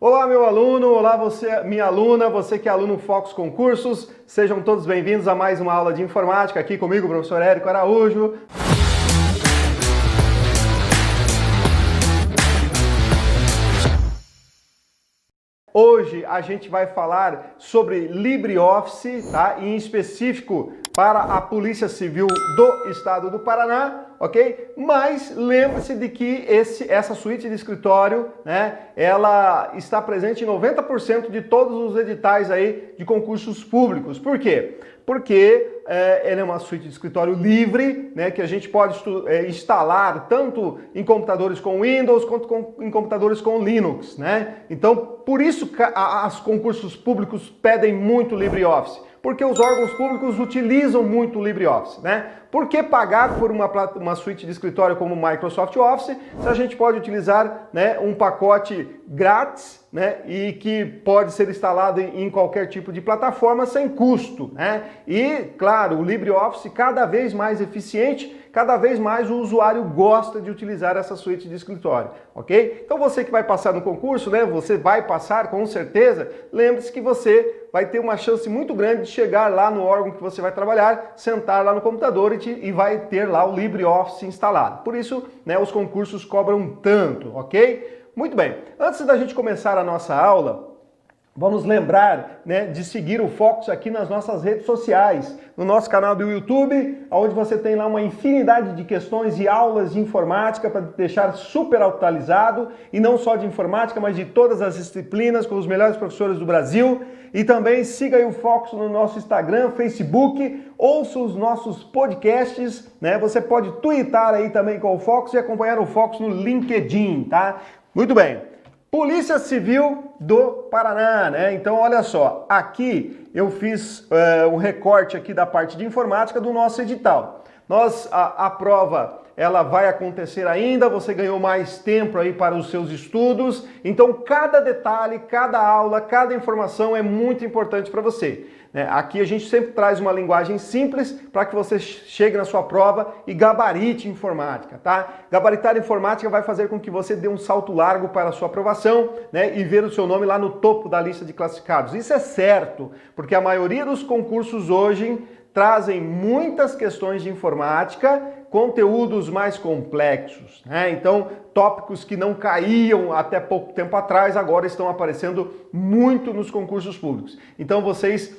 Olá, meu aluno, olá você, minha aluna, você que é aluno Focus Concursos, sejam todos bem-vindos a mais uma aula de informática aqui comigo, professor Érico Araújo. Hoje a gente vai falar sobre LibreOffice, tá? Em específico para a Polícia Civil do Estado do Paraná, ok? Mas lembre-se de que essa suíte de escritório, né, ela está presente em 90% de todos os editais aí de concursos públicos. Por quê? Porque ela é uma suíte de escritório livre, né, que a gente pode instalar tanto em computadores com Windows quanto em computadores com Linux, né? Então, por isso os concursos públicos pedem muito LibreOffice, porque os órgãos públicos utilizam muito o LibreOffice, né? Por que pagar por uma suíte de escritório como o Microsoft Office se a gente pode utilizar, né, um pacote grátis, né, e que pode ser instalado em qualquer tipo de plataforma sem custo, né? E, claro, o LibreOffice cada vez mais eficiente, cada vez mais o usuário gosta de utilizar essa suíte de escritório, ok? Então você que vai passar no concurso, né, você vai passar com certeza, lembre-se que você vai ter uma chance muito grande de chegar lá no órgão que você vai trabalhar, sentar lá no computador e vai ter lá o LibreOffice instalado. Por isso, né, os concursos cobram tanto, ok? Muito bem, antes da gente começar a nossa aula, vamos lembrar, né, de seguir o Focus aqui nas nossas redes sociais, no nosso canal do YouTube, onde você tem lá uma infinidade de questões e aulas de informática para te deixar super atualizado, e não só de informática, mas de todas as disciplinas, com os melhores professores do Brasil. E também siga aí o Focus no nosso Instagram, Facebook, ouça os nossos podcasts, né? Você pode twittar aí também com o Focus e acompanhar o Focus no LinkedIn, tá? Muito bem. Polícia Civil do Paraná, né? Então, olha só, aqui eu fiz um recorte aqui da parte de informática do nosso edital. A prova, ela vai acontecer ainda, você ganhou mais tempo aí para os seus estudos, então cada detalhe, cada aula, cada informação é muito importante para você. Aqui a gente sempre traz uma linguagem simples para que você chegue na sua prova e gabarite informática, tá? Gabaritar informática vai fazer com que você dê um salto largo para a sua aprovação, né, e ver o seu nome lá no topo da lista de classificados. Isso é certo, porque a maioria dos concursos hoje trazem muitas questões de informática, conteúdos mais complexos, né? Então, tópicos que não caíam até pouco tempo atrás, agora estão aparecendo muito nos concursos públicos. Então, vocês,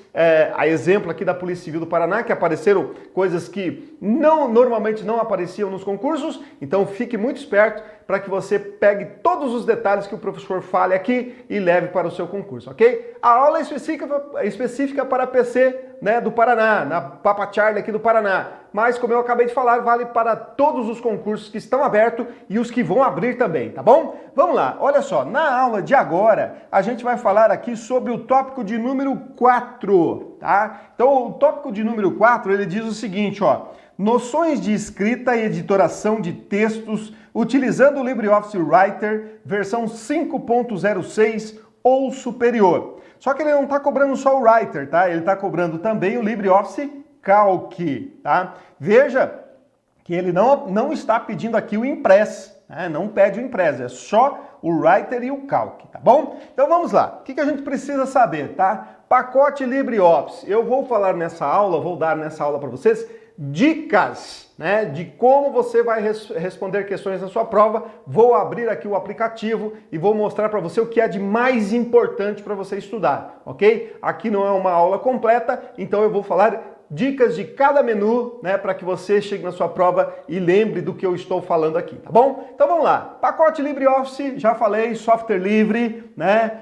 a exemplo aqui da Polícia Civil do Paraná, que apareceram coisas que normalmente não apareciam nos concursos, então fique muito esperto para que você pegue todos os detalhes que o professor fale aqui e leve para o seu concurso, ok? A aula é específica para PC, né, do Paraná, na Papa Charlie aqui do Paraná, mas como eu acabei de falar, vale para todos os concursos que estão abertos e os que vão abrir também, tá bom? Vamos lá, olha só, na aula de agora, a gente vai falar aqui sobre o tópico de número 4, tá? Então, o tópico de número 4, ele diz o seguinte, ó, noções de escrita e editoração de textos utilizando o LibreOffice Writer versão 5.06 ou superior. Só que ele não está cobrando só o Writer, tá? Ele está cobrando também o LibreOffice Calc, tá? Veja que ele não está pedindo aqui o Impress, né? Não pede o Impress, é só o Writer e o Calc, tá bom? Então vamos lá, o que a gente precisa saber, tá? Pacote LibreOffice, eu vou falar nessa aula, vou dar nessa aula para vocês dicas, né, de como você vai responder questões na sua prova. Vou abrir aqui o aplicativo e vou mostrar para você o que é de mais importante para você estudar, ok? Aqui não é uma aula completa, então eu vou falar dicas de cada menu, né, para que você chegue na sua prova e lembre do que eu estou falando aqui, tá bom? Então vamos lá, pacote LibreOffice, já falei, software livre, né,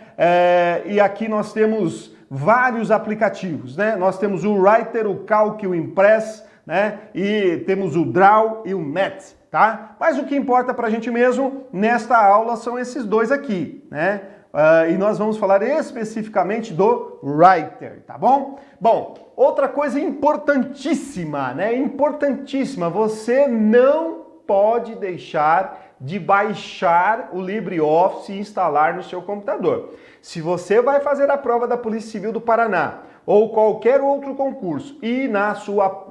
e aqui nós temos vários aplicativos, né? Nós temos o Writer, o Calc, o Impress, né? E temos o Draw e o Mat, tá? Mas o que importa pra gente mesmo nesta aula são esses dois aqui, né? E nós vamos falar especificamente do Writer, tá bom? Bom, outra coisa importantíssima, né? Importantíssima, você não pode deixar de baixar o LibreOffice e instalar no seu computador. Se você vai fazer a prova da Polícia Civil do Paraná ou qualquer outro concurso e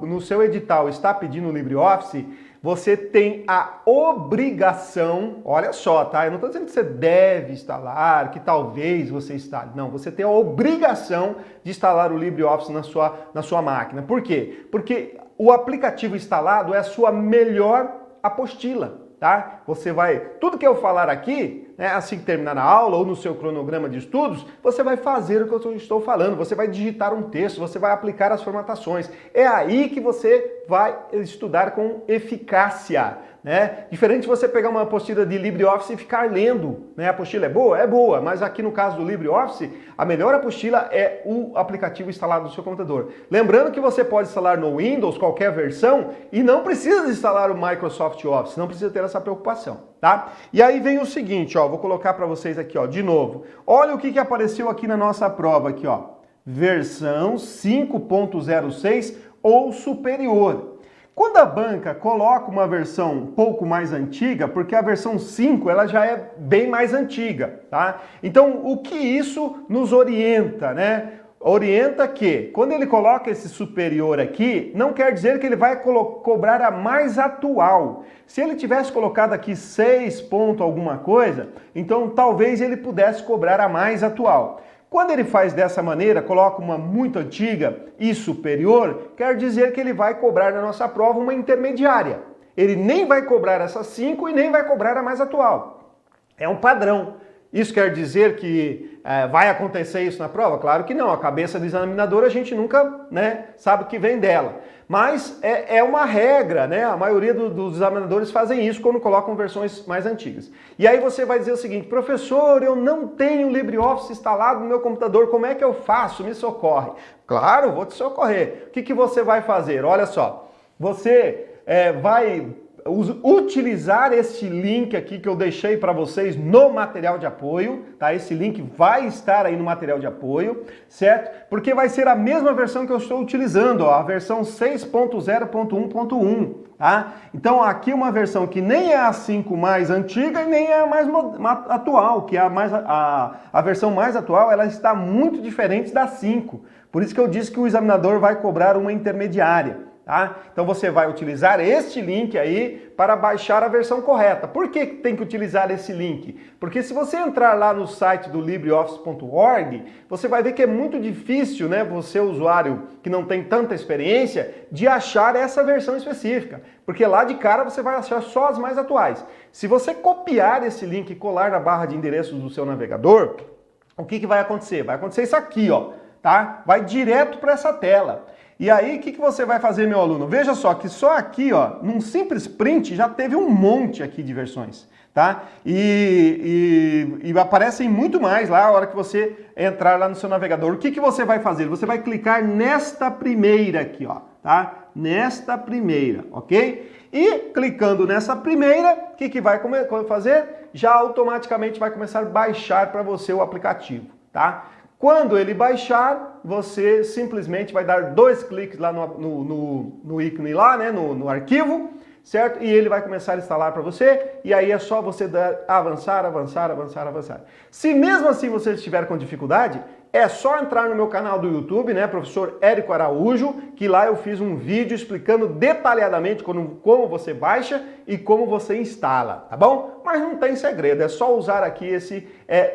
no seu edital está pedindo o LibreOffice, você tem a obrigação, olha só, tá? Eu não estou dizendo que você deve instalar, que talvez você instale. Não, você tem a obrigação de instalar o LibreOffice na sua máquina. Por quê? Porque o aplicativo instalado é a sua melhor apostila, tá? Você vai, tudo que eu falar aqui, né, assim que terminar a aula ou no seu cronograma de estudos, você vai fazer o que eu estou falando, você vai digitar um texto, você vai aplicar as formatações. É aí que você vai estudar com eficácia, né? Diferente de você pegar uma apostila de LibreOffice e ficar lendo, né? A apostila é boa? É boa, mas aqui no caso do LibreOffice, a melhor apostila é o aplicativo instalado no seu computador. Lembrando que você pode instalar no Windows, qualquer versão, e não precisa instalar o Microsoft Office, não precisa ter essa preocupação, tá? E aí vem o seguinte, ó, vou colocar para vocês aqui, ó, de novo. Olha o que apareceu aqui na nossa prova aqui, ó. Versão 5.06 ou superior. Quando a banca coloca uma versão um pouco mais antiga, porque a versão 5 ela já é bem mais antiga, tá? Então, o que isso nos orienta, né? Orienta que, quando ele coloca esse superior aqui, não quer dizer que ele vai cobrar a mais atual. Se ele tivesse colocado aqui 6 ponto alguma coisa, então talvez ele pudesse cobrar a mais atual. Quando ele faz dessa maneira, coloca uma muito antiga e superior, quer dizer que ele vai cobrar na nossa prova uma intermediária. Ele nem vai cobrar essa 5 e nem vai cobrar a mais atual. É um padrão. Isso quer dizer que vai acontecer isso na prova? Claro que não. A cabeça do examinador a gente nunca, né, sabe o que vem dela. Mas é uma regra, né? A maioria dos examinadores fazem isso quando colocam versões mais antigas. E aí você vai dizer o seguinte: professor, eu não tenho LibreOffice instalado no meu computador, como é que eu faço? Me socorre. Claro, vou te socorrer. O que você vai fazer? Olha só, você vai utilizar este link aqui que eu deixei para vocês no material de apoio, tá? Esse link vai estar aí no material de apoio, certo? Porque vai ser a mesma versão que eu estou utilizando, ó, a versão 6.0.1.1, tá? Então aqui uma versão que nem é a 5 mais antiga e nem é a mais atual, que é a versão mais atual, ela está muito diferente da 5. Por isso que eu disse que o examinador vai cobrar uma intermediária. Tá? Então você vai utilizar este link aí para baixar a versão correta. Por que tem que utilizar esse link? Porque se você entrar lá no site do LibreOffice.org, você vai ver que é muito difícil, né, você, usuário que não tem tanta experiência, de achar essa versão específica. Porque lá de cara você vai achar só as mais atuais. Se você copiar esse link e colar na barra de endereços do seu navegador, o que vai acontecer? Vai acontecer isso aqui, ó, tá? Vai direto para essa tela. E aí, o que você vai fazer, meu aluno? Veja só que só aqui, ó, num simples print, já teve um monte aqui de versões, tá? E aparecem muito mais lá a hora que você entrar lá no seu navegador. O que você vai fazer? Você vai clicar nesta primeira aqui, ó, tá? Nesta primeira, ok? E clicando nessa primeira, o que vai fazer? Já automaticamente vai começar a baixar para você o aplicativo, tá? Quando ele baixar, você simplesmente vai dar 2 cliques lá no ícone lá, né, no arquivo, certo? E ele vai começar a instalar para você, e aí é só você dar avançar, avançar, avançar, avançar. Se mesmo assim você estiver com dificuldade, é só entrar no meu canal do YouTube, né, professor Érico Araújo, que lá eu fiz um vídeo explicando detalhadamente como você baixa e como você instala, tá bom? Mas não tem segredo, é só usar aqui esse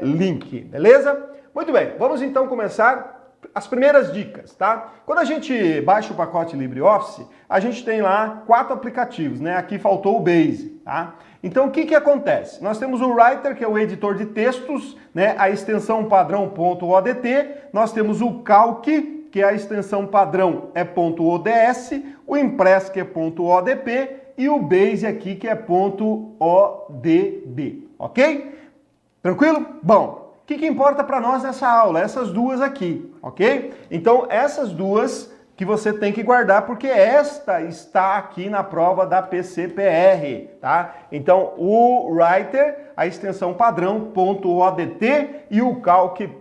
link, beleza? Muito bem, vamos então começar as primeiras dicas, tá? Quando a gente baixa o pacote LibreOffice, a gente tem lá 4 aplicativos, né? Aqui faltou o Base, tá? Então o que acontece? Nós temos o Writer, que é o editor de textos, né? A extensão padrão .odt, nós temos o Calc, que é a extensão padrão .ods, o Impress, que é .odp, e o Base aqui, que é .odb, ok? Tranquilo? Bom. O que importa para nós nessa aula? Essas duas aqui, ok? Então, essas duas que você tem que guardar, porque esta está aqui na prova da PCPR, tá? Então, o Writer, a extensão padrão .odt e o calc.ods,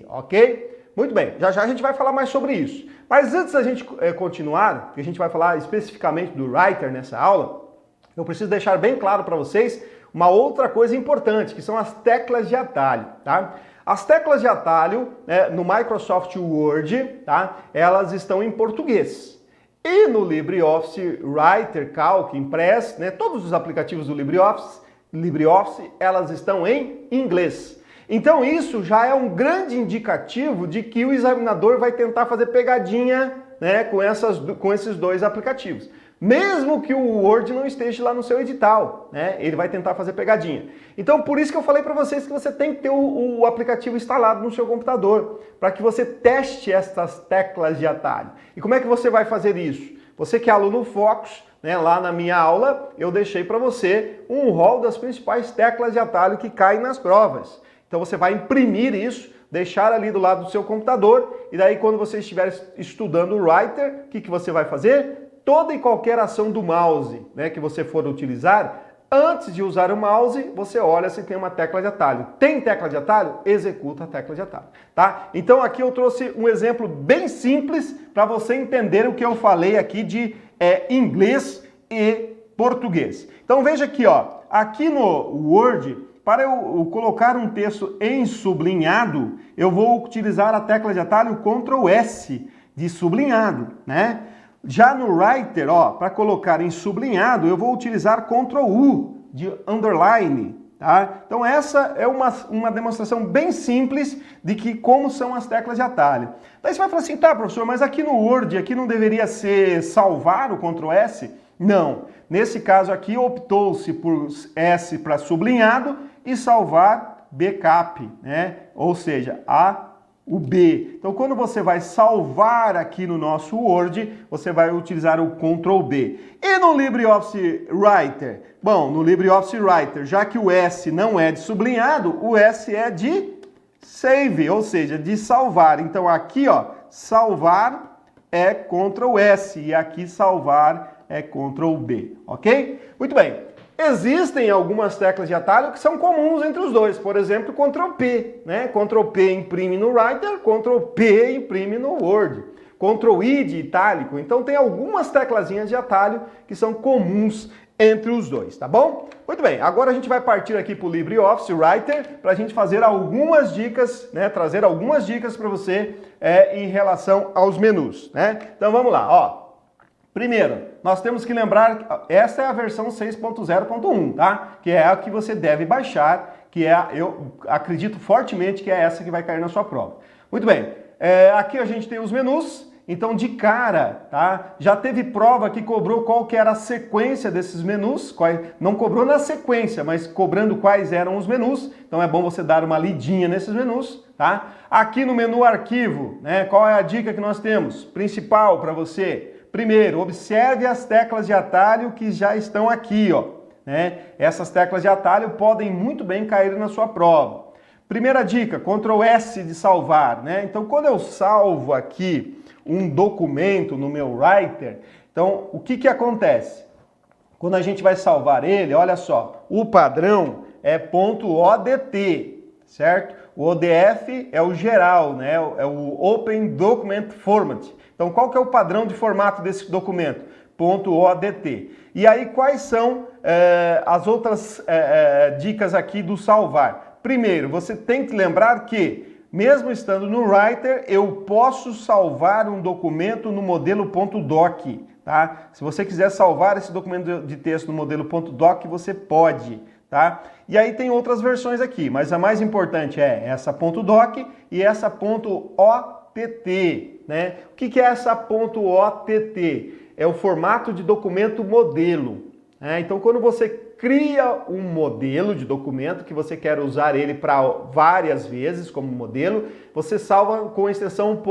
ok? Muito bem, já a gente vai falar mais sobre isso. Mas antes da gente continuar, que a gente vai falar especificamente do Writer nessa aula, eu preciso deixar bem claro para vocês uma outra coisa importante, que são as teclas de atalho, tá? As teclas de atalho, né, no Microsoft Word, tá? Elas estão em português. E no LibreOffice Writer, Calc, Impress, né, todos os aplicativos do LibreOffice, elas estão em inglês. Então isso já é um grande indicativo de que o examinador vai tentar fazer pegadinha, né, com esses dois aplicativos. Mesmo que o Word não esteja lá no seu edital, né, ele vai tentar fazer pegadinha. Então por isso que eu falei para vocês que você tem que ter o aplicativo instalado no seu computador, para que você teste essas teclas de atalho. E como é que você vai fazer isso? Você que é aluno Focus, né, lá na minha aula eu deixei para você um rol das principais teclas de atalho que caem nas provas. Então você vai imprimir isso, deixar ali do lado do seu computador, e daí quando você estiver estudando o Writer, o que você vai fazer? Toda e qualquer ação do mouse, né, que você for utilizar, antes de usar o mouse, você olha se tem uma tecla de atalho. Tem tecla de atalho? Executa a tecla de atalho, tá? Então aqui eu trouxe um exemplo bem simples para você entender o que eu falei aqui de inglês e português. Então veja aqui, ó, aqui no Word, para eu colocar um texto em sublinhado, eu vou utilizar a tecla de atalho Ctrl S de sublinhado, né? Já no Writer, ó, para colocar em sublinhado, eu vou utilizar Ctrl U de underline, tá? Então essa é uma demonstração bem simples de que como são as teclas de atalho. Daí você vai falar assim, tá, professor, mas aqui no Word, aqui não deveria ser salvar o Ctrl S? Não. Nesse caso aqui, optou-se por S para sublinhado e salvar backup, né? Ou seja, o B. Então, quando você vai salvar aqui no nosso Word, você vai utilizar o Ctrl B. E no LibreOffice Writer? Bom, no LibreOffice Writer, já que o S não é de sublinhado, o S é de save, ou seja, de salvar. Então, aqui, ó, salvar é Ctrl S e aqui salvar é Ctrl B, ok? Muito bem. Existem algumas teclas de atalho que são comuns entre os dois. Por exemplo, Ctrl P, né? Ctrl P imprime no Writer, Ctrl P imprime no Word. Ctrl I de itálico. Então tem algumas teclazinhas de atalho que são comuns entre os dois, tá bom? Muito bem, agora a gente vai partir aqui para o LibreOffice Writer para a gente fazer algumas dicas, né? Trazer algumas dicas para você em relação aos menus, né? Então vamos lá, ó. Primeiro, nós temos que lembrar que essa é a versão 6.0.1, tá? Que é a que você deve baixar, que é, eu acredito fortemente que é essa que vai cair na sua prova. Muito bem, aqui a gente tem os menus, então de cara, tá? Já teve prova que cobrou qual que era a sequência desses menus, não cobrou na sequência, mas cobrando quais eram os menus, então é bom você dar uma lidinha nesses menus, tá? Aqui no menu arquivo, né? Qual é a dica que nós temos? Principal para você. Primeiro, observe as teclas de atalho que já estão aqui, ó, né? Essas teclas de atalho podem muito bem cair na sua prova. Primeira dica, Ctrl S de salvar, né? Então, quando eu salvo aqui um documento no meu Writer, então, o que acontece? Quando a gente vai salvar ele, olha só, o padrão é .odt, certo? O ODF é o geral, né? É o Open Document Format. Então, qual que é o padrão de formato desse documento? .odt. E aí, quais são as outras dicas aqui do salvar? Primeiro, você tem que lembrar que, mesmo estando no Writer, eu posso salvar um documento no modelo .doc, tá? Se você quiser salvar esse documento de texto no modelo .doc, você pode, tá? E aí tem outras versões aqui, mas a mais importante é essa .doc e essa .ott, né? O que é essa .ott? É o formato de documento modelo. Né? Então, quando você cria um modelo de documento que você quer usar ele para várias vezes como modelo, você salva com a extensão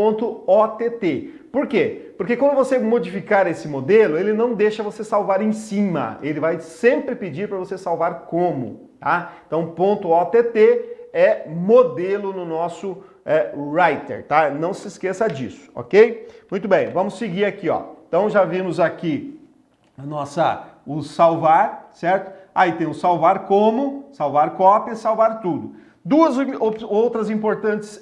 .ott. Por quê? Porque quando você modificar esse modelo, ele não deixa você salvar em cima. Ele vai sempre pedir para você salvar como. Tá? Então, .ott é modelo no nosso Writer, tá? Não se esqueça disso, ok? Muito bem, vamos seguir aqui, ó. Então, já vimos aqui o salvar, certo? Aí tem o salvar como, salvar cópia, salvar tudo. Duas outras importantes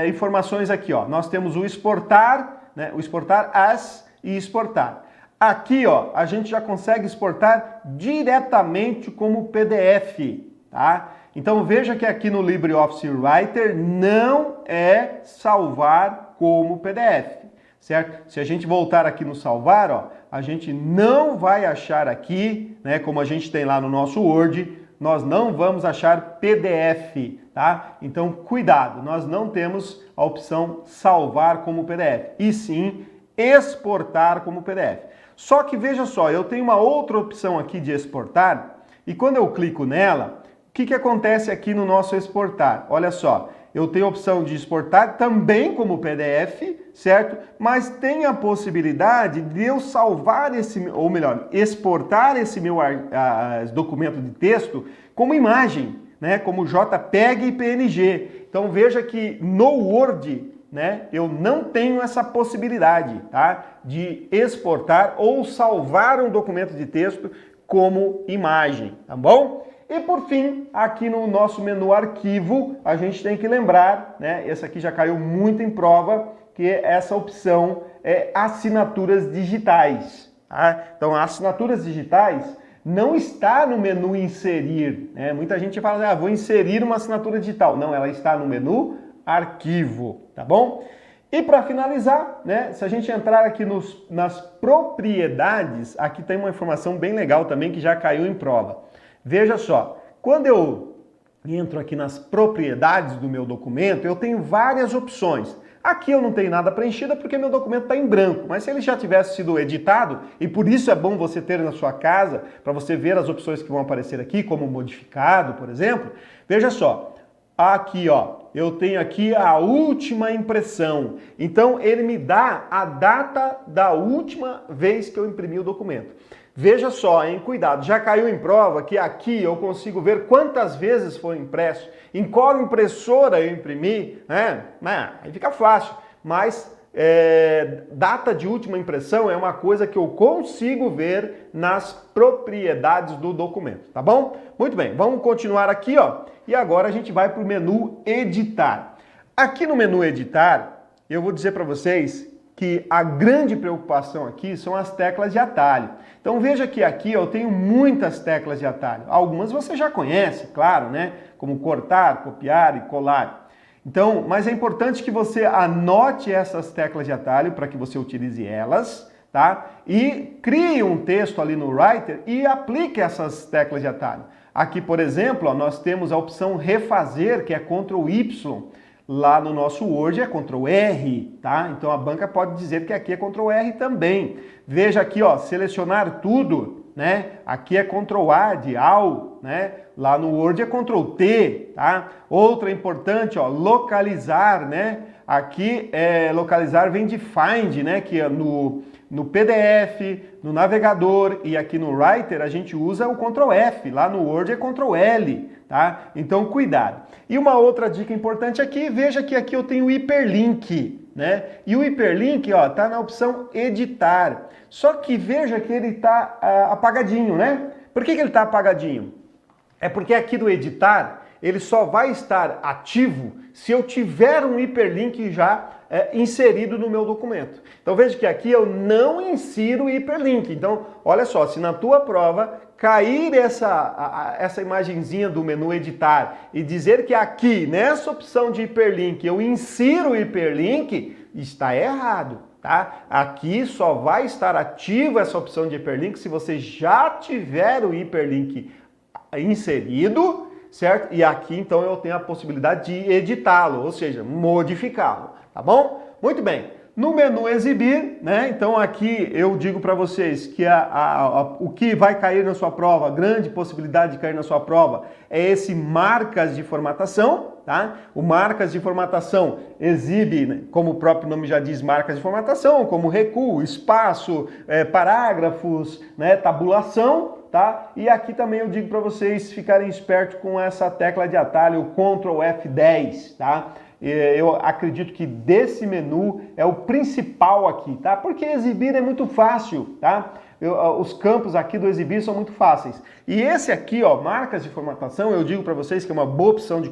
informações aqui, ó. Nós temos o exportar, né? O exportar as e exportar. Aqui, ó, a gente já consegue exportar diretamente como PDF, tá? Então veja que aqui no LibreOffice Writer não é salvar como PDF. certo? Se a gente voltar aqui no salvar, ó, a gente não vai achar aqui, né, como a gente tem lá no nosso Word, nós não vamos achar PDF, tá? Então, cuidado, nós não temos a opção salvar como PDF, e sim exportar como PDF. Só que veja só, eu tenho uma outra opção aqui de exportar, e quando eu clico nela, o que acontece aqui no nosso exportar? Olha só, eu tenho a opção de exportar também como PDF, certo? Mas tem a possibilidade de eu salvar esse, ou melhor, exportar esse meu documento de texto como imagem, né? Como JPEG e PNG. Então veja que no Word, né, eu não tenho essa possibilidade, tá? De exportar ou salvar um documento de texto como imagem, tá bom? E por fim, aqui no nosso menu arquivo, a gente tem que lembrar, né? Essa aqui já caiu muito em prova, que essa opção é assinaturas digitais, tá? Então, assinaturas digitais não está no menu inserir, né? Muita gente fala, ah, vou inserir uma assinatura digital. Não, ela está no menu arquivo, tá bom? E para finalizar, né, se a gente entrar aqui nas propriedades, aqui tem uma informação bem legal também que já caiu em prova. Veja só, quando eu entro aqui nas propriedades do meu documento, eu tenho várias opções. Aqui eu não tenho nada preenchido porque meu documento está em branco, mas se ele já tivesse sido editado, e por isso é bom você ter na sua casa, para você ver as opções que vão aparecer aqui, como modificado, por exemplo, veja só, aqui ó, eu tenho aqui a última impressão, então ele me dá a data da última vez que eu imprimi o documento. Veja só, hein? Cuidado, já caiu em prova que aqui eu consigo ver quantas vezes foi impresso, em qual impressora eu imprimi, né? Aí fica fácil, mas data de última impressão é uma coisa que eu consigo ver nas propriedades do documento, tá bom? Muito bem, vamos continuar aqui, ó, e agora a gente vai para o menu editar. Aqui no menu editar, eu vou dizer para vocês que a grande preocupação aqui são as teclas de atalho. Então veja que aqui eu tenho muitas teclas de atalho. Algumas você já conhece, claro, né? Como cortar, copiar e colar. Então, mas é importante que você anote essas teclas de atalho para que você utilize elas, tá? E crie um texto ali no Writer e aplique essas teclas de atalho. Aqui, por exemplo, ó, nós temos a opção refazer, que é Ctrl Y. Lá no nosso Word é Ctrl R, tá? Então a banca pode dizer que aqui é Ctrl R também. Veja aqui, ó, selecionar tudo, né? Aqui é Ctrl A de All, né? Lá no Word é Ctrl T, tá? Outra importante, ó, localizar, né? Aqui localizar vem de Find, né? Que é no PDF, no navegador e aqui no Writer a gente usa o Ctrl F, lá no Word é Ctrl L, tá? Então cuidado. E uma outra dica importante aqui, veja que aqui eu tenho o hiperlink, né? E o hiperlink, ó, tá na opção editar. Só que veja que ele tá apagadinho, né? Por que ele tá apagadinho? É porque aqui do editar, ele só vai estar ativo se eu tiver um hiperlink já inserido no meu documento. Então veja que aqui eu não insiro hiperlink. Então, olha só, se na tua prova cair essa imagenzinha do menu editar e dizer que aqui, nessa opção de hiperlink, eu insiro o hiperlink, está errado, tá? Aqui só vai estar ativo essa opção de hiperlink se você já tiver o hiperlink inserido, certo? E aqui, então, eu tenho a possibilidade de editá-lo, ou seja, modificá-lo, tá bom? Muito bem. No menu exibir, né? Então aqui eu digo para vocês que o que vai cair na sua prova, a grande possibilidade de cair na sua prova, é esse marcas de formatação, tá? O marcas de formatação exibe, né, como o próprio nome já diz, marcas de formatação, como recuo, espaço, parágrafos, né, tabulação, tá? E aqui também eu digo para vocês ficarem espertos com essa tecla de atalho, Ctrl F10, tá? Eu acredito que desse menu é o principal aqui, tá? Porque exibir é muito fácil, tá? Os campos aqui do exibir são muito fáceis. E esse aqui, ó, marcas de formatação, eu digo para vocês que é uma boa opção de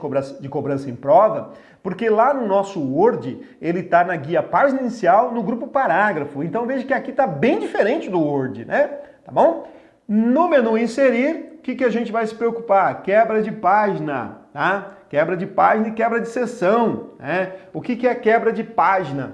cobrança em prova, porque lá no nosso Word, ele tá na guia página inicial, no grupo parágrafo. Então veja que aqui tá bem diferente do Word, né? Tá bom? No menu inserir, o que a gente vai se preocupar? Quebra de página, tá? Quebra de página e quebra de seção, né? O que é quebra de página?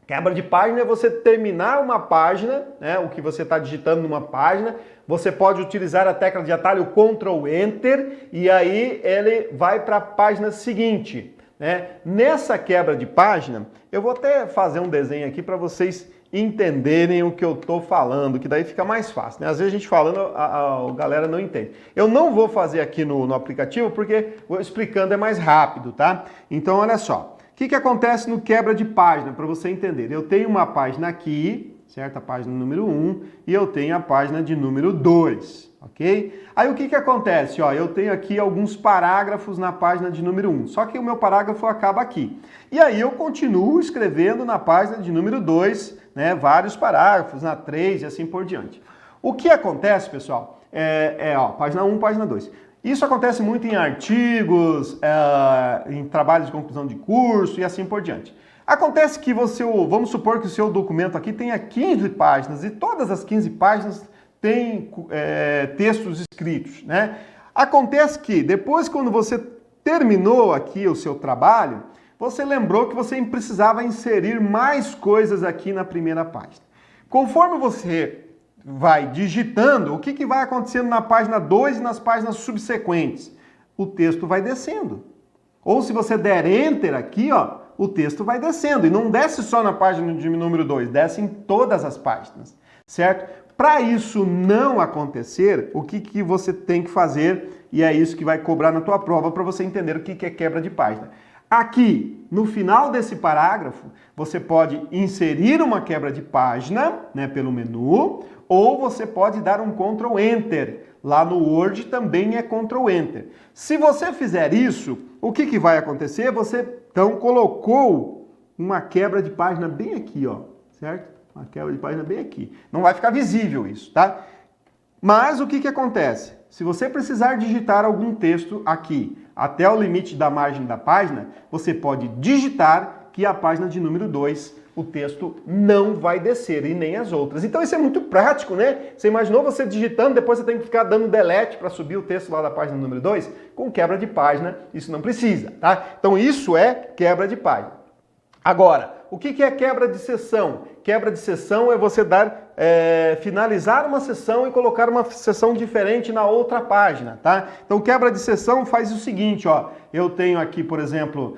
Quebra de página é você terminar uma página, né, o que você está digitando numa página, você pode utilizar a tecla de atalho Ctrl Enter e aí ele vai para a página seguinte. Né? Nessa quebra de página, eu vou até fazer um desenho aqui para vocês entenderem o que eu estou falando, que daí fica mais fácil. Né? Às vezes a gente falando, a galera não entende. Eu não vou fazer aqui no aplicativo porque explicando é mais rápido, tá? Então olha só. O que acontece no quebra de página, para você entender? Eu tenho uma página aqui, certo? A página número 1, e eu tenho a página de número 2, ok? Aí o que acontece? Ó, eu tenho aqui alguns parágrafos na página de número 1, só que o meu parágrafo acaba aqui. E aí eu continuo escrevendo na página de número 2, né, vários parágrafos, na 3 e assim por diante. O que acontece, pessoal, ó, página 1, página 2. Isso acontece muito em artigos, em trabalhos de conclusão de curso e assim por diante. Acontece que vamos supor que o seu documento aqui tenha 15 páginas e todas as 15 páginas têm textos escritos, né? Acontece que depois, quando você terminou aqui o seu trabalho, você lembrou que você precisava inserir mais coisas aqui na primeira página. Conforme você vai digitando, o que vai acontecendo na página 2 e nas páginas subsequentes? O texto vai descendo. Ou se você der Enter aqui, ó, o texto vai descendo. E não desce só na página de número 2, desce em todas as páginas, certo? Para isso não acontecer, o que você tem que fazer? E é isso que vai cobrar na tua prova para você entender o que é quebra de página. Aqui, no final desse parágrafo, você pode inserir uma quebra de página, né, pelo menu, ou você pode dar um Ctrl Enter. Lá no Word também é Ctrl Enter. Se você fizer isso, o que vai acontecer? Você, então, colocou uma quebra de página bem aqui, ó, certo? Uma quebra de página bem aqui. Não vai ficar visível isso, tá? Mas o que acontece? Se você precisar digitar algum texto aqui até o limite da margem da página, você pode digitar que a página de número 2, o texto não vai descer e nem as outras. Então isso é muito prático, né? Você imaginou você digitando, depois você tem que ficar dando delete para subir o texto lá da página número 2? Com quebra de página, isso não precisa, tá? Então isso é quebra de página. Agora, o que é quebra de seção? Quebra de seção é você finalizar uma seção e colocar uma seção diferente na outra página, tá? Então, quebra de seção faz o seguinte, ó. Eu tenho aqui, por exemplo,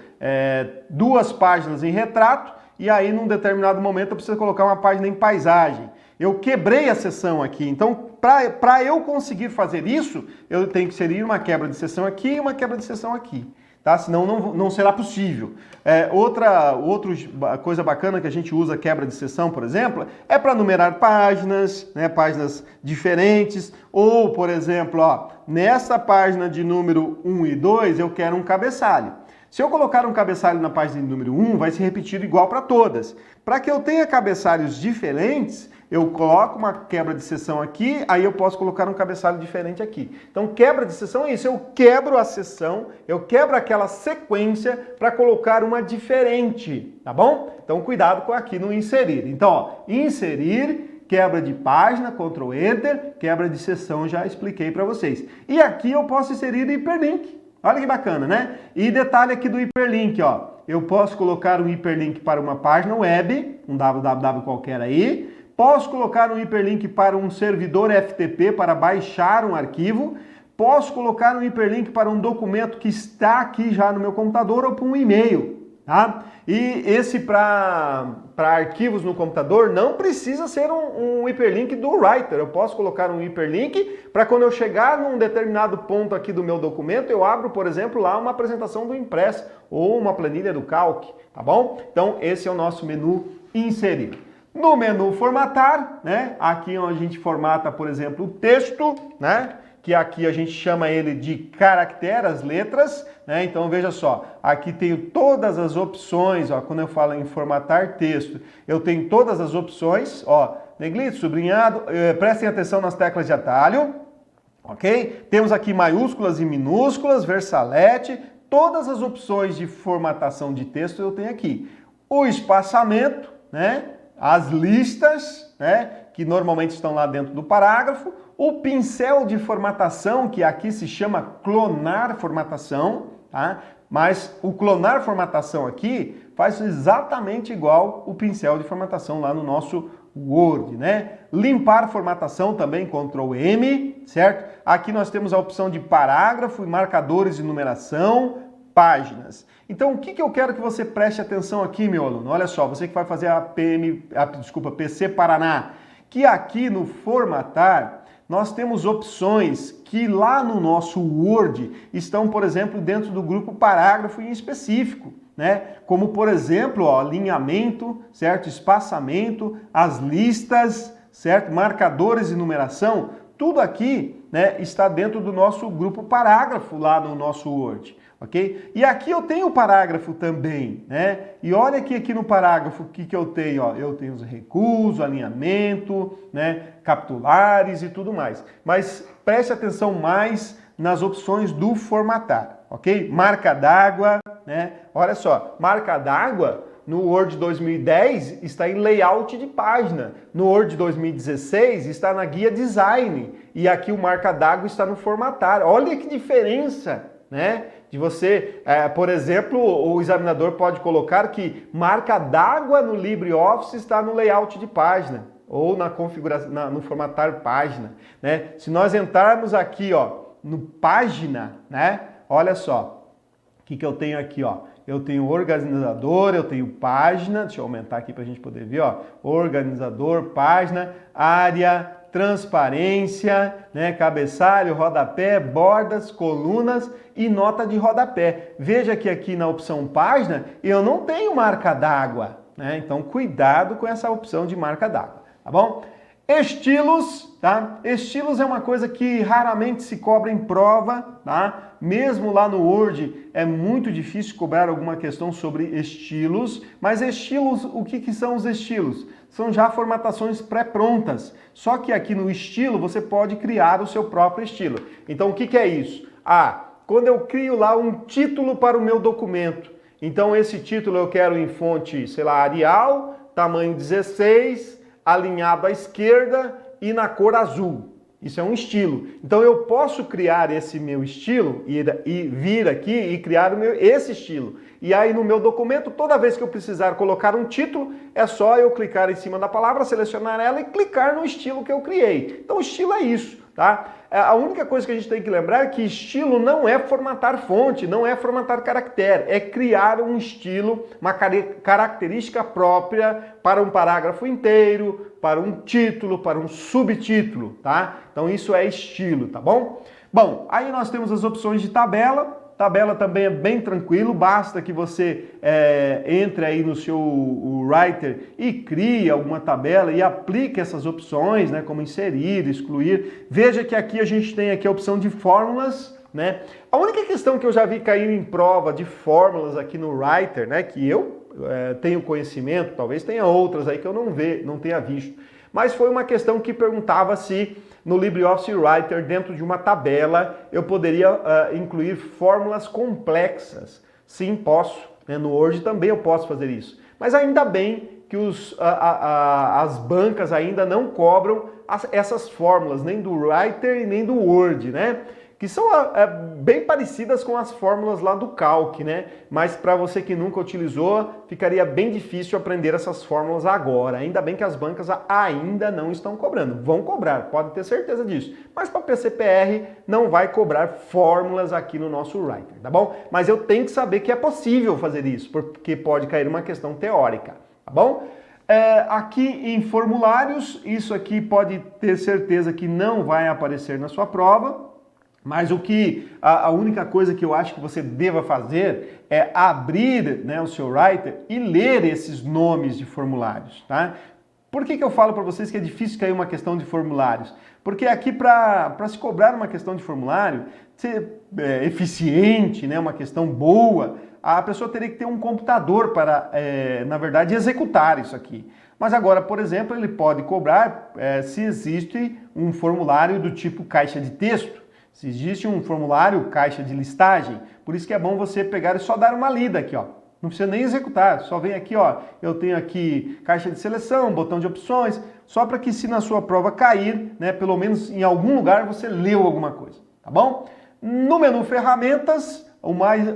2 páginas em retrato e aí, num determinado momento, eu preciso colocar uma página em paisagem. Eu quebrei a seção aqui, então, para eu conseguir fazer isso, eu tenho que inserir uma quebra de seção aqui e uma quebra de seção aqui. Tá? Senão não será possível. Outra coisa bacana que a gente usa quebra de seção, por exemplo, é para numerar páginas, né, páginas diferentes, ou, por exemplo, ó, nessa página de número 1 e 2 eu quero um cabeçalho. Se eu colocar um cabeçalho na página de número 1, vai se repetir igual para todas. Para que eu tenha cabeçalhos diferentes, eu coloco uma quebra de seção aqui, aí eu posso colocar um cabeçalho diferente aqui. Então, quebra de seção é isso, eu quebro a seção, eu quebro aquela sequência para colocar uma diferente, tá bom? Então, cuidado com aqui no inserir. Então, ó, inserir, quebra de página, Ctrl Enter, quebra de seção, já expliquei para vocês. E aqui eu posso inserir hiperlink. Olha que bacana, né? E detalhe aqui do hiperlink, ó. Eu posso colocar um hiperlink para uma página web, um www qualquer aí. Posso colocar um hiperlink para um servidor FTP para baixar um arquivo. Posso colocar um hiperlink para um documento que está aqui já no meu computador ou para um e-mail. Tá? E esse para arquivos no computador não precisa ser um hiperlink do Writer. Eu posso colocar um hiperlink para quando eu chegar num determinado ponto aqui do meu documento, eu abro, por exemplo, lá uma apresentação do Impress ou uma planilha do Calc, tá bom? Então esse é o nosso menu inserir. No menu formatar, né? Aqui onde a gente formata, por exemplo, o texto, né? Que aqui a gente chama ele de caractere, as letras, né? Então veja só, aqui tenho todas as opções, ó, quando eu falo em formatar texto, eu tenho todas as opções, ó, negrito, sublinhado, prestem atenção nas teclas de atalho, ok? Temos aqui maiúsculas e minúsculas, versalete, todas as opções de formatação de texto eu tenho aqui. O espaçamento, né? As listas, né, que normalmente estão lá dentro do parágrafo, o pincel de formatação, que aqui se chama clonar formatação, tá? Mas o clonar formatação aqui faz exatamente igual o pincel de formatação lá no nosso Word, né? Limpar formatação também, Ctrl M, certo? Aqui nós temos a opção de parágrafo e marcadores de numeração, páginas. Então, o que eu quero que você preste atenção aqui, meu aluno? Olha só, você que vai fazer a PC Paraná, que aqui no formatar, nós temos opções que lá no nosso Word estão, por exemplo, dentro do grupo parágrafo em específico, né? Como, por exemplo, ó, alinhamento, certo? Espaçamento, as listas, certo? Marcadores de numeração, tudo aqui, né, está dentro do nosso grupo parágrafo lá no nosso Word. Ok? E aqui eu tenho o parágrafo também, né? E olha aqui no parágrafo o que eu tenho, ó. Eu tenho os recuos, alinhamento, né? Capitulares e tudo mais. Mas preste atenção mais nas opções do formatar, ok? Marca d'água, né? Olha só, marca d'água no Word 2010 está em layout de página. No Word 2016 está na guia design. E aqui o marca d'água está no formatar. Olha que diferença, né? De você, por exemplo, o examinador pode colocar que marca d'água no LibreOffice está no layout de página ou na configuração, no formatar página, né? Se nós entrarmos aqui, ó, no página, né? Olha só, o que eu tenho aqui, ó? Eu tenho organizador, eu tenho página, deixa eu aumentar aqui para a gente poder ver, ó. Organizador, página, área, transparência, né, cabeçalho, rodapé, bordas, colunas e nota de rodapé. Veja que aqui na opção página eu não tenho marca d'água, né? Então cuidado com essa opção de marca d'água, tá bom? Estilos, tá? Estilos é uma coisa que raramente se cobra em prova, tá? Mesmo lá no Word é muito difícil cobrar alguma questão sobre estilos, mas estilos, o que são os estilos? São já formatações pré-prontas, só que aqui no estilo você pode criar o seu próprio estilo. Então o que é isso? Quando eu crio lá um título para o meu documento, então esse título eu quero em fonte, sei lá, Arial, tamanho 16, alinhado à esquerda e na cor azul. Isso é um estilo. Então eu posso criar esse meu estilo e vir aqui e criar esse estilo. E aí no meu documento, toda vez que eu precisar colocar um título, é só eu clicar em cima da palavra, selecionar ela e clicar no estilo que eu criei. Então o estilo é isso, tá? A única coisa que a gente tem que lembrar é que estilo não é formatar fonte, não é formatar caractere, é criar um estilo, uma característica própria para um parágrafo inteiro, para um título, para um subtítulo, tá? Então isso é estilo, tá bom? Bom, aí nós temos as opções de tabela. Tabela também é bem tranquilo, basta que você entre aí no seu Writer e crie alguma tabela e aplique essas opções, né, como inserir, excluir. Veja que aqui a gente tem aqui a opção de fórmulas, né? A única questão que eu já vi cair em prova de fórmulas aqui no Writer, né, que eu tenho conhecimento, talvez tenha outras aí que eu não tenha visto, mas foi uma questão que perguntava se no LibreOffice Writer, dentro de uma tabela, eu poderia incluir fórmulas complexas. Sim, posso. Né? No Word também eu posso fazer isso. Mas ainda bem que as bancas ainda não cobram essas fórmulas, nem do Writer e nem do Word, né? Que são bem parecidas com as fórmulas lá do Calc, né? Mas para você que nunca utilizou, ficaria bem difícil aprender essas fórmulas agora. Ainda bem que as bancas ainda não estão cobrando. Vão cobrar, pode ter certeza disso. Mas para PCPR não vai cobrar fórmulas aqui no nosso Writer, tá bom? Mas eu tenho que saber que é possível fazer isso, porque pode cair uma questão teórica, tá bom? Aqui em formulários, isso aqui pode ter certeza que não vai aparecer na sua prova. Mas a única coisa que eu acho que você deva fazer é abrir, né, o seu Writer e ler esses nomes de formulários, tá? Por que eu falo para vocês que é difícil cair uma questão de formulários? Porque aqui para se cobrar uma questão de formulário, ser eficiente, né, uma questão boa, a pessoa teria que ter um computador para, na verdade, executar isso aqui. Mas agora, por exemplo, ele pode cobrar se existe um formulário do tipo caixa de texto. Se existe um formulário, caixa de listagem, por isso que é bom você pegar e só dar uma lida aqui, ó. Não precisa nem executar, só vem aqui, ó. Eu tenho aqui caixa de seleção, botão de opções, só para que se na sua prova cair, né, pelo menos em algum lugar você leu alguma coisa, tá bom? No menu ferramentas,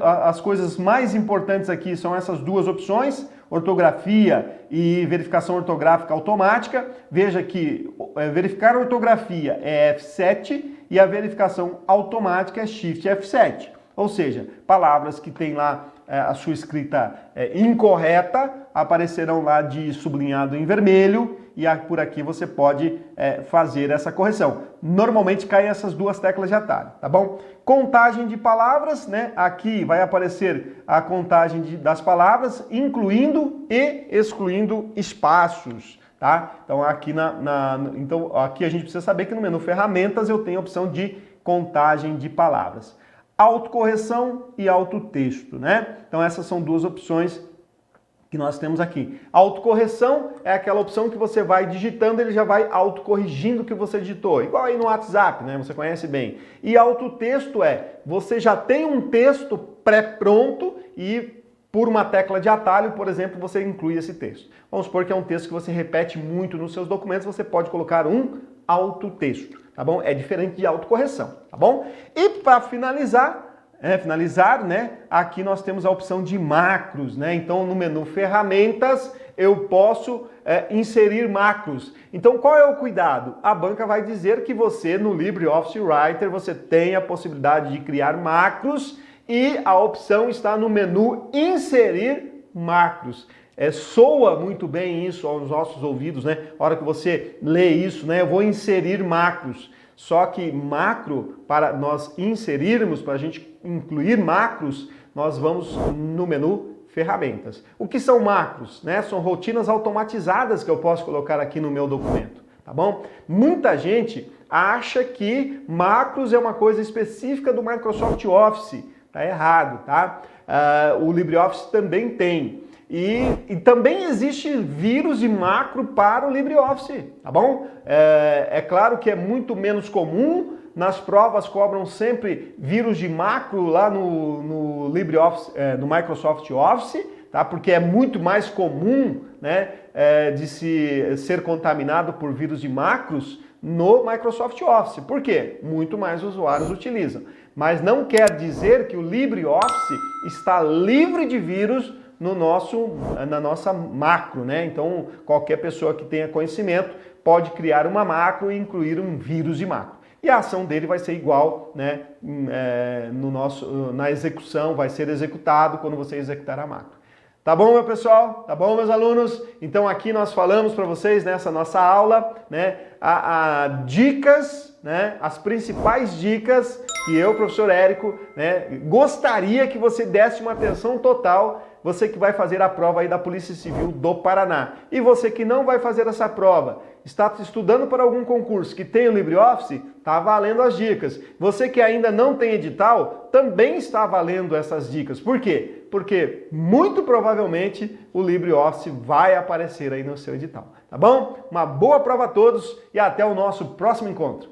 as coisas mais importantes aqui são essas duas opções, ortografia e verificação ortográfica automática. Veja que verificar a ortografia é F7 e a verificação automática é Shift F7. Ou seja, palavras que tem lá a sua escrita incorreta aparecerão lá de sublinhado em vermelho e por aqui você pode fazer essa correção. Normalmente caem essas duas teclas de atalho, tá bom? Contagem de palavras, né? Aqui vai aparecer a contagem das palavras, incluindo e excluindo espaços, tá? Então aqui a gente precisa saber que no menu ferramentas eu tenho a opção de contagem de palavras. Autocorreção e autotexto, né? Então essas são duas opções que nós temos aqui. Autocorreção é aquela opção que você vai digitando, ele já vai autocorrigindo o que você digitou, igual aí no WhatsApp, né? Você conhece bem. E autotexto você já tem um texto pré-pronto e por uma tecla de atalho, por exemplo, você inclui esse texto. Vamos supor que é um texto que você repete muito nos seus documentos, você pode colocar um autotexto, tá bom? É diferente de autocorreção, tá bom? E para finalizar, né? Aqui nós temos a opção de macros, né? Então no menu ferramentas eu posso inserir macros. Então qual é o cuidado? A banca vai dizer que você no LibreOffice Writer você tem a possibilidade de criar macros e a opção está no menu inserir macros. Soa muito bem isso aos nossos ouvidos, né? A hora que você lê isso, né? Eu vou inserir macros. Só que macro, para nós inserirmos, para a gente incluir macros, nós vamos no menu ferramentas. O que são macros? Né? São rotinas automatizadas que eu posso colocar aqui no meu documento, tá bom? Muita gente acha que macros é uma coisa específica do Microsoft Office. Tá errado, tá? O LibreOffice também tem. E também existe vírus de macro para o LibreOffice, tá bom? É claro que é muito menos comum, nas provas cobram sempre vírus de macro lá no LibreOffice, no Microsoft Office, tá? Porque é muito mais comum, né, de ser contaminado por vírus de macros no Microsoft Office. Por quê? Muito mais usuários utilizam. Mas não quer dizer que o LibreOffice está livre de vírus na nossa macro, né? Então, qualquer pessoa que tenha conhecimento pode criar uma macro e incluir um vírus de macro. E a ação dele vai ser igual, né? Na execução, vai ser executado quando você executar a macro. Tá bom, meu pessoal? Tá bom, meus alunos? Então aqui nós falamos para vocês nessa nossa aula, né, dicas, né, as principais dicas que eu, professor Érico, né, gostaria que você desse uma atenção total, você que vai fazer a prova aí da Polícia Civil do Paraná. E você que não vai fazer essa prova, está estudando para algum concurso que tem o LibreOffice, está valendo as dicas. Você que ainda não tem edital, também está valendo essas dicas. Por quê? Porque muito provavelmente o LibreOffice vai aparecer aí no seu edital. Tá bom? Uma boa prova a todos e até o nosso próximo encontro.